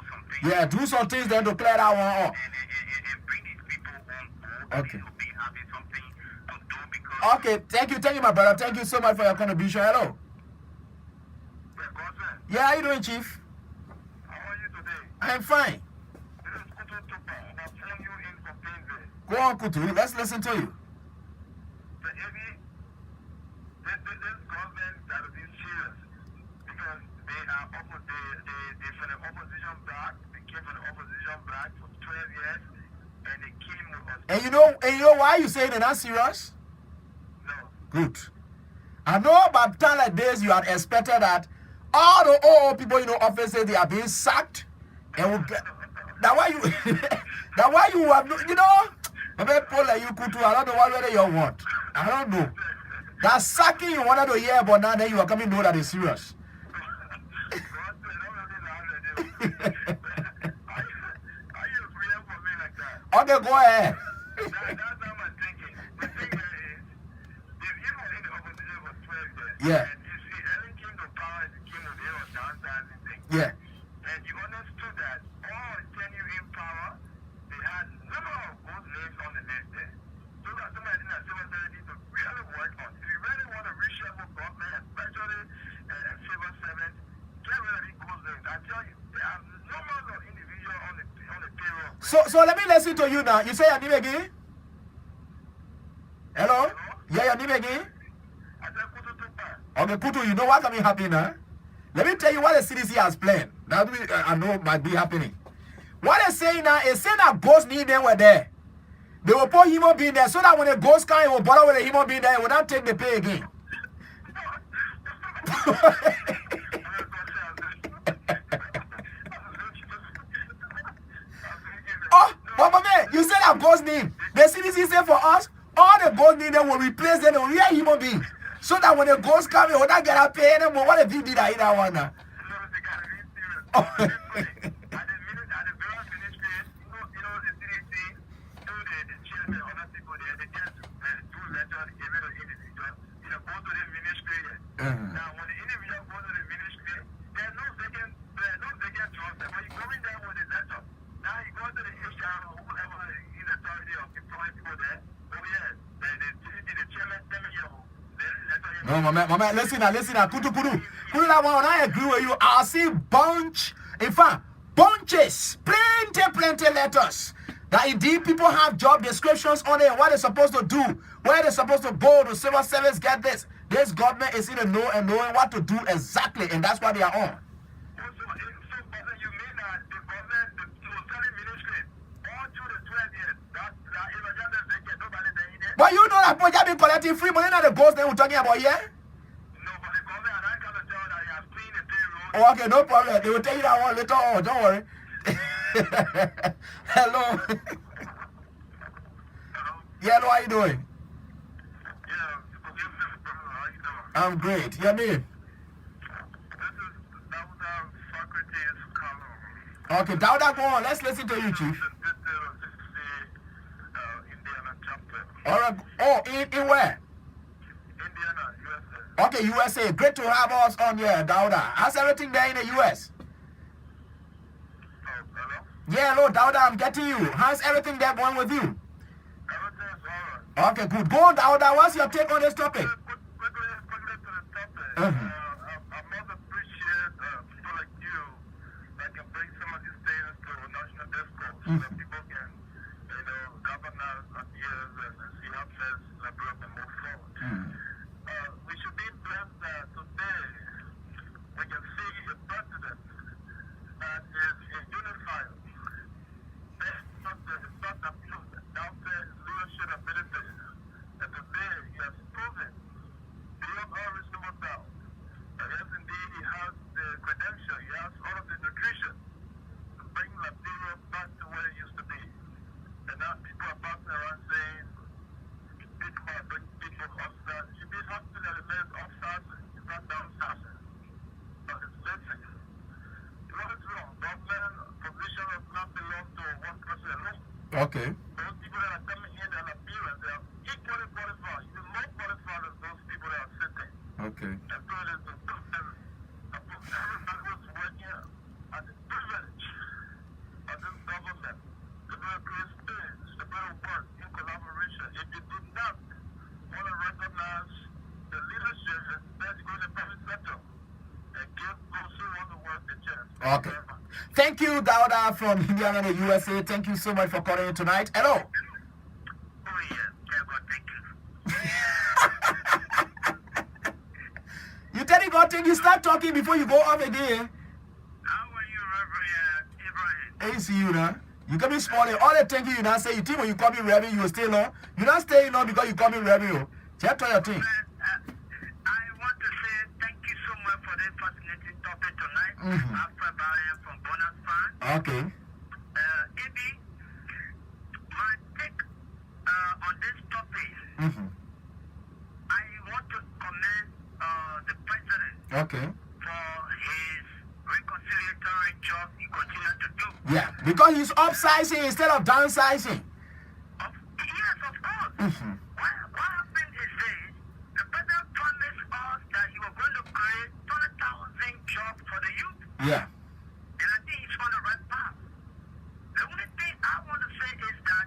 something. Yeah, do some things then to clear that one up. And bring these people on board. Okay. They will be having something to do because. Okay, thank you, my brother. Thank you so much for your contribution. Hello. Yeah, how you doing, Chief? How are you today? I'm fine. This is Kutu Tupa, and I'm phone you in from Painesville. Go on, Kutu. Let's listen to you. The heavy, this government that is being serious because they are they from the opposition back. They came from the opposition back for 12 years, and they came with us. And you know why you saying they're not serious? No. Good. I know by time like this you had expected that all the old people, officers, they are being sacked, and will get. That's why you have I don't know whether you want. I don't know. That sacking you wanted to hear, but now then you are coming to know that it's serious. Okay, go ahead. That's how I'm thinking. The thing is, if you were in the opposition for 12 years, Yeah. and you see Ellen came to power and came to the downsizing thing, Yeah. and you understood that all tenure in power, they had number of good names on the list there. So that somebody in that civil service to really work on. If you really want to reshuffle government, especially civil servants, get rid of these good names. I tell you, there are numbers of individuals on the payroll. So let me listen to you now. You say your name again? Hello? Yeah, your name again? I said, Kutu Tupa. Okay, Kutu, you know what's coming happen now? Let me tell you what the CDC has planned. That I know might be happening. What they're saying now is saying that ghosts need them were there. They will put human being there so that when a ghost come, it will bother with a human being there, it will not take the pay again. Oh, but man, you said that ghost name. The CDC said for us, all the ghost name they will replace them with real human beings. So that when the ghost come, it will not get a pay anymore. What if you did that in that one now? Now, when the individual goes to the ministry, there's no vacant trust. When you go in there with the letter, now you go to the HR or whoever is authority of employing people there. Oh yeah, the chairman tell me, No, my man, listen now, Kutu, that one, I agree with you. I see in fact, bunches, plenty letters. That indeed people have job descriptions on it, what they're supposed to do, where they're supposed to go to civil service, get this. This government is in the know and knowing what to do exactly, and that's what they are on. But you know that Punjab been collecting free money, not the ghost that we're talking about here? no, but the government, and I can't tell that you have cleaned the payroll. Oh, okay, no problem. They will tell you that one later on. Don't worry. Hello. Yeah, hello, how you doing? I'm great. Your name? This is Dauda Socrates Kalum. Okay, Dauda, go on. Let's listen to you, Chief. Indiana chapter. All right. Oh, in where? Indiana, USA. Okay, USA. Great to have us on here, Dauda. How's everything there in the US? Oh, hello? Yeah, hello, Dauda. I'm getting you. How's everything there going with you? Everything is all right. Okay, good. Go on, Dauda. What's your take on this topic? Quickly to the topic. Uh-huh. I must appreciate people like you that can bring some of these things to national discourse so that people can, governors, ideas, and see how things develop and move forward. We should be blessed that today we can see a president that is a unifier. It's not the downstairs leadership ability. And today he has proven beyond all reasonable doubt that yes, indeed, he has the credential, he has all of the nutrition to bring Liberia back to where it used to be. And now people are passing around saying people are bringing people upstairs. You should be hospitalized upstairs, it's not downstairs. But it's basic. What is wrong? Government position does not belong to one person alone. Okay. Those people that are coming in and appearance, they are equally qualified, even more qualified than those people that are sitting. Okay. And so it is the system of everybody who's working at the privilege of this government to be a great space, to be able to work in collaboration. If you do not want to recognize the leadership, let's go to the private sector and give those who want to work the chance. Okay. Thank you, Dauda from Indiana, the USA. Thank you so much for calling in tonight. Hello. Oh, yeah. Yeah, God, thank you. You tell me God, you start talking before you go off again. How are you, Reverend Ibrahim? Hey, see you now. You can be spoiling. All the thank you now say you think when you call me Reverend, you will stay long. You not staying long because you call me Reverend. Check on your thing. I want to say thank you so much for this fascinating topic tonight. After Brian from Bonus Fan. Okay. Ibi, my take on this topic, I want to commend the president Okay. for his reconciliatory job he continues to do. Yeah, because he's upsizing instead of downsizing. What happened is this: the president promised us that he was going to create 20,000 jobs for the youth. Yeah. And I think he's on the right path. The only thing I want to say is that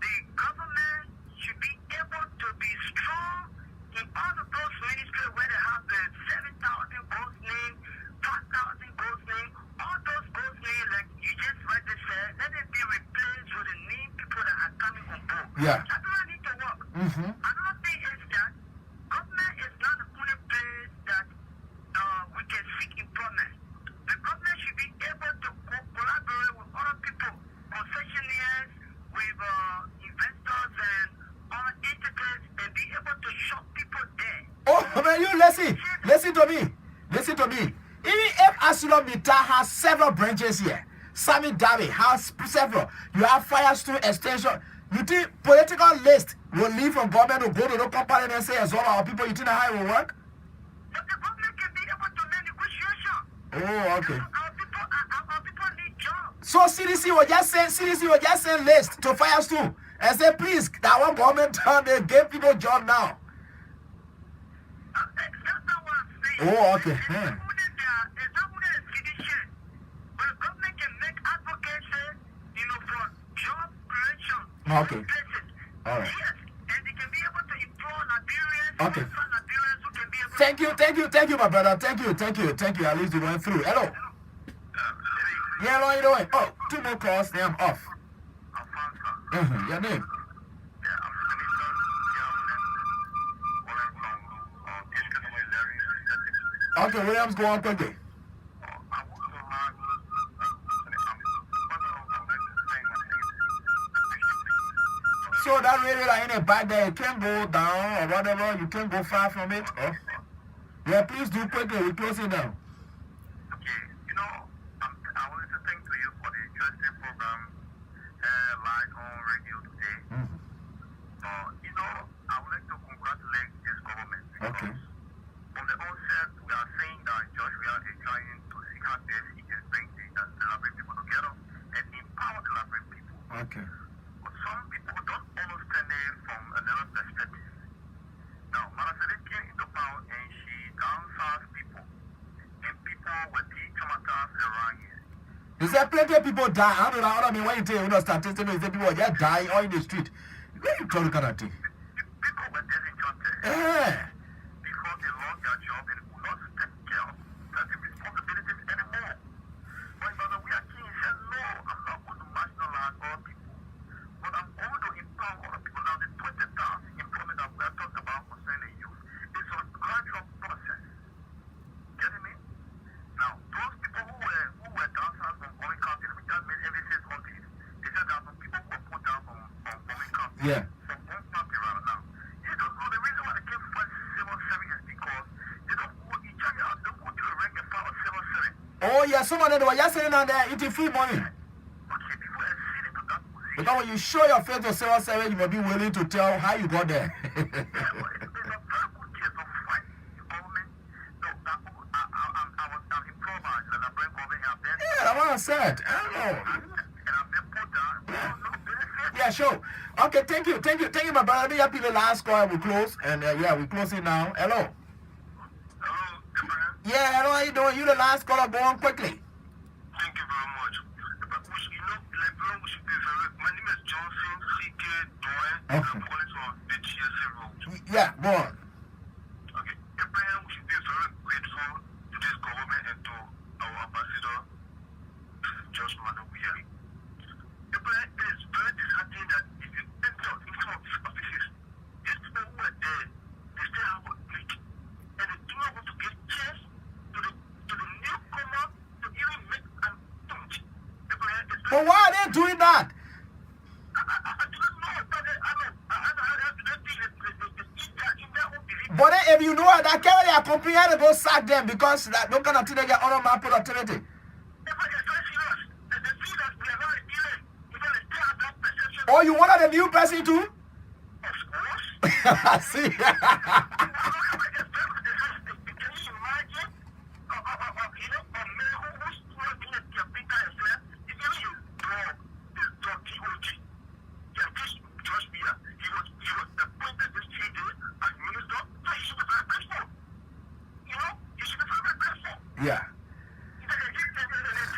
the government should be able to be strong in all of those ministries where they have the 7,000 ghost name, 5,000 ghost name, all those ghost names like you just read this, let it be replaced with the name people that are coming on board. Yeah. That's what I need to work. Another thing is that government is not the only place that we can seek employment. The government should be able to collaborate with other people, concessionaires, with investors and other entities, and be able to shop people there. Oh, man, you listen to me. Listen to me. Even if ArcelorMittal has several branches here, Sami Darby has several. You have Firestone Extension. You think political list will leave from government to go to the company and say, as all our people, you think how it will work? But the government can be able to make negotiation. Oh, okay. Our people need jobs. So CDC will just send list to Firestone and say, please, that one government they give people job now. That's not what I'm saying. Oh, okay. It's not only a fiduciary, but the government can make advocacy, for job creation. Okay. Places. All right. Yes, and they can be able to employ Nigerians, Okay. Nigerians who can be able Thank you, my brother. Thank you. At least you went through. Hello. Yeah, how are you doing? Oh, 2 more calls, then I'm off. Your name? Okay, Williams, go on quickly. So that radio like in the back there, it can go down or whatever, you can't go far from it. Oh. Yeah, please do quickly, we're closing now. Okay, I wanted to thank you for the interesting program live on radio today. I would like to congratulate this government because Okay. from the onset, we are saying that Joshua is trying to see how best he can bring the Labrador people together and empower the Labrador people. Okay. But some people don't understand it from another perspective. Now, Malasade came into power and she downsized people. And people were being traumatized around here. You say plenty of people die. I don't know what I mean when you tell statistics, you say people just die all in the street. Where you talking about? People were disenchanted Yeah. because they lost their job and could not take care of certain responsibilities anymore. But we are king said, no, I'm not going to marginalize all people. But I'm going to empower all people. Now, the 20,000 employment that we are talking about concerning youth is a gradual process. Getting me? Now, those people who were downsized from Boeing County, let me just make emphasis on this. They said that some people were put down from Boeing County. Yeah. From Boeing County right now. You don't know the reason why they came for civil service is because they don't go each other. They don't go to the rank and file of civil service. Oh yeah, some of them were just sitting down there eating free money. Okay, people are sitting to that position. Because when you show your face to civil service, you must be willing to tell how you got there. It's a very good case of fighting the government. No, I'm employed by the Labrador government out there. Yeah, that's what I said. I don't know. And I've been put down. No benefit. Yeah, sure. Okay, thank you, my brother. Let me happy the last call. We close, and yeah, we closing now. Hello. Hello, Abraham. Yeah, hello. How you doing? You the last caller. Go on quickly. Thank you very much. But we should, Labrador, we should be very. My name is Johnson C.K. Doyle. I'm Okay. calling from the GSA road. Yeah, go on. Okay, Abraham, we should be very grateful to this government and to our ambassador, Josh Manobuya. Abraham, it is very disheartening that if you enter into some of these offices, these people who are there, they still have a clique. And they do not want to give chance to the newcomer to even make an touch. Abraham, it's But why are they doing that? I do not know, but But then if you know that carry their company, they go sack them because that don't kind of thing they get on my productivity. Oh, you wanted a new person too? I see. the point that this change is, as minister, so you should be very grateful. You know, you should be very grateful. Yeah.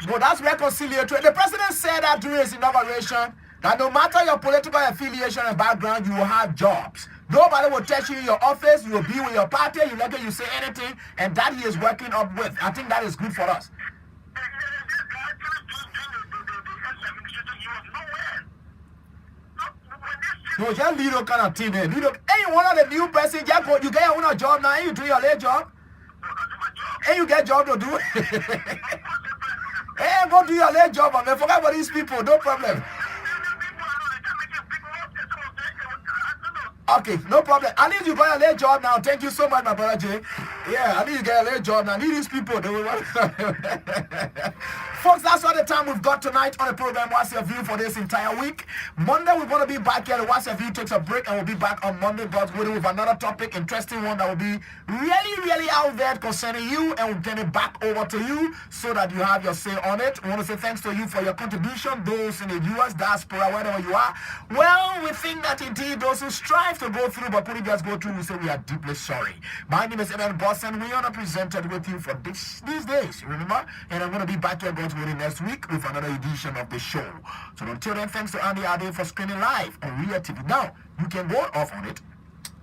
But that's reconciliatory. The president said that during his inauguration that no matter your political affiliation and background, you will have jobs. Nobody will touch you in your office. You will be with your party. You let you say anything, and that he is working up with. I think that is good for us. No, just little kind of thing there. Little, hey, one of the new person, you get your own job now, and you do your late job. And you get job to do. Hey, go do your late job, man. Forget about these people, no problem. Okay, no problem. I need you got a late job now. Thank you so much, my brother Jay. Yeah, I need you to get a late job now. I need these people. Folks, that's all the time we've got tonight on the program What's Your View for this entire week. Monday, we're going to be back here. The What's Your View takes a break, and we'll be back on Monday, but with another topic, interesting one that will be really out there concerning you, and we'll get it back over to you so that you have your say on it. We want to say thanks to you for your contribution, those in the U.S., diaspora, wherever you are. Well, we think that indeed those who strive to go through, but couldn't just go through, we say we are deeply sorry. My name is Eden Boss, and we are presented with you for these days, remember? And I'm going to be back here, God's willing, next week with another edition of the show. So until then, thanks to Andy Ade for screening live on Ria TV. Now, you can go off on it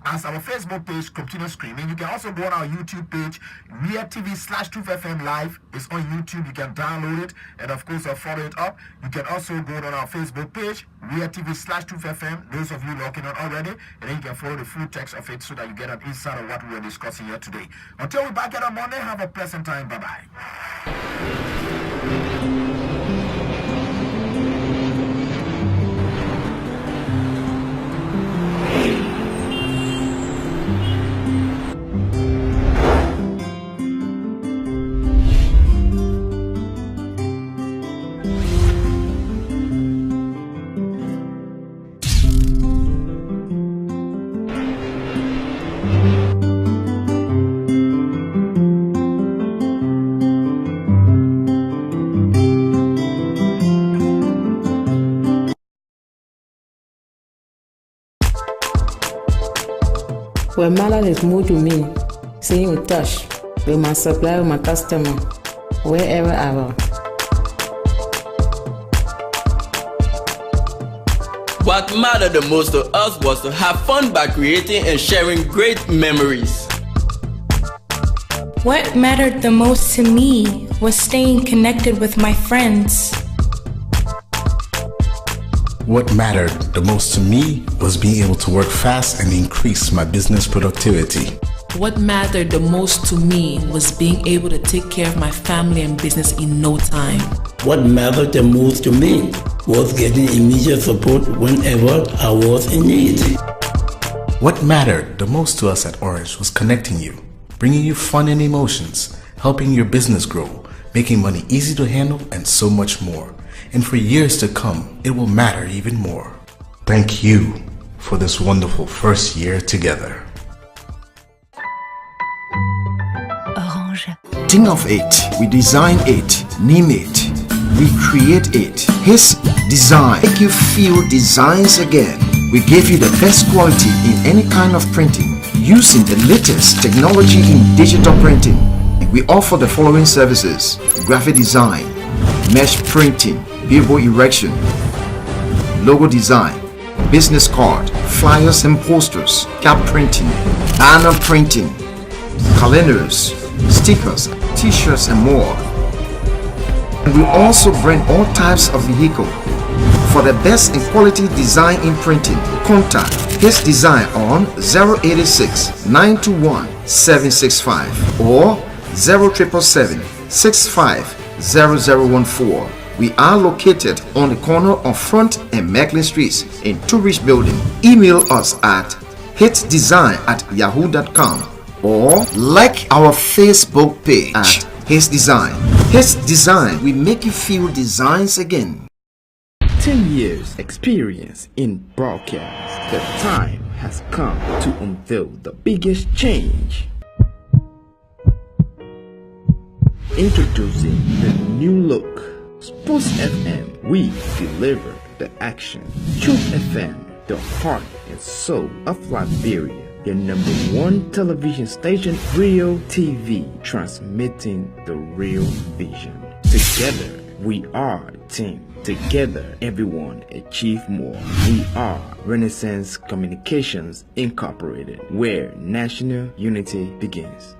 as our Facebook page continues streaming. You can also go on our YouTube page, Ria TV/2FM Live. It's on YouTube. You can download it and, of course, follow it up. You can also go on our Facebook page, Ria TV/2FM. Those of you logging on already, and then you can follow the full text of it so that you get an insight of what we are discussing here today. Until we're back here on Monday, have a pleasant time. Bye-bye. When Malad is moved to me, staying in touch with my supplier, my customer, wherever I will. What mattered the most to us was to have fun by creating and sharing great memories. What mattered the most to me was staying connected with my friends. What mattered the most to me was being able to work fast and increase my business productivity. What mattered the most to me was being able to take care of my family and business in no time. What mattered the most to me was getting immediate support whenever I was in need. What mattered the most to us at Orange was connecting you, bringing you fun and emotions, helping your business grow, making money easy to handle, and so much more. And for years to come, it will matter even more. Thank you for this wonderful first year together. Orange. Think of it. We design it, name it, we create it. His design make you feel designs again. We give you the best quality in any kind of printing using the latest technology in digital printing. We offer the following services: graphic design, mesh printing, billboard erection, logo design, business card, flyers and posters, cap printing, banner printing, calendars, stickers, t-shirts and more. And we also bring all types of vehicle. For the best in quality design in printing, contact His Design on 086 921 765 or 0777 65 0014. We are located on the corner of Front and Macklin Streets in Tourist Building. Email us at hitsdesign@yahoo.com or like our Facebook page at His Design. His Design, we make you feel designs again. 10 years experience in broadcast. The time has come to unveil the biggest change. Introducing the new look. Sports FM, we deliver the action. Truth FM, the heart and soul of Liberia. Your number one television station, Real TV, transmitting the real vision. Together, we are a team. Together, everyone achieve more. We are Renaissance Communications Incorporated, where national unity begins.